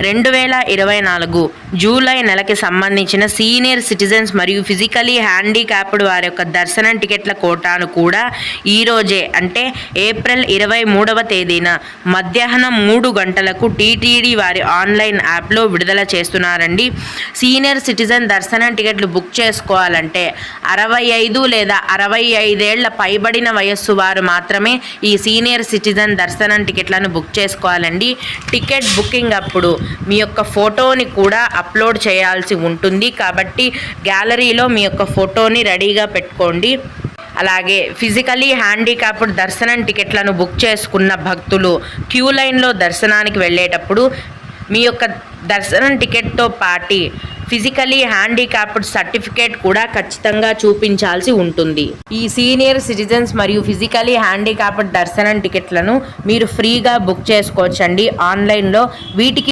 2024 July నెలకి సంబంధించిన senior citizens మరియు ఫిజికలీ హ్యాండిక్యాప్డ్ వారి యొక్క దర్శనం టికెట్ల కోటాను కూడా ఈరోజే అంటే ఏప్రిల్ 23వ తేదీన మధ్యాహ్నం 3 గంటలకు టీటీడీ వారి ఆన్లైన్ యాప్లో విడుదల చేస్తున్నారండి. సీనియర్ సిటిజన్ దర్శనం టికెట్లు బుక్ చేసుకోవాలంటే 65 లేదా 65 ఏళ్ల పైబడిన వయస్సు వారు మాత్రమే ఈ సీనియర్ సిటిజన్ దర్శనం టికెట్లను బుక్ చేసుకోవాలండి. టికెట్ బుకింగ్ అప్పుడు మీ యొక్క ఫోటోని కూడా అప్లోడ్ చేయాల్సి ఉంటుంది కాబట్టి గ్యాలరీలో మీ యొక్క ఫోటోని రెడీగా పెట్టుకోండి. అలాగే ఫిజికలీ హ్యాండిక్యాప్డ్ దర్శనం టికెట్లను బుక్ చేసుకున్న భక్తులు క్యూ లైన్లో దర్శనానికి వెళ్ళేటప్పుడు మీ యొక్క దర్శనం టికెట్తో పాటు ఫిజికలీ హ్యాండిక్యాప్డ్ సర్టిఫికేట్ కూడా ఖచ్చితంగా చూపించాల్సి ఉంటుంది. ఈ సీనియర్ సిటిజన్స్ మరియు ఫిజికలీ హ్యాండిక్యాప్డ్ దర్శనం టికెట్లను మీరు ఫ్రీగా బుక్ చేసుకోవచ్చండి ఆన్లైన్లో. వీటికి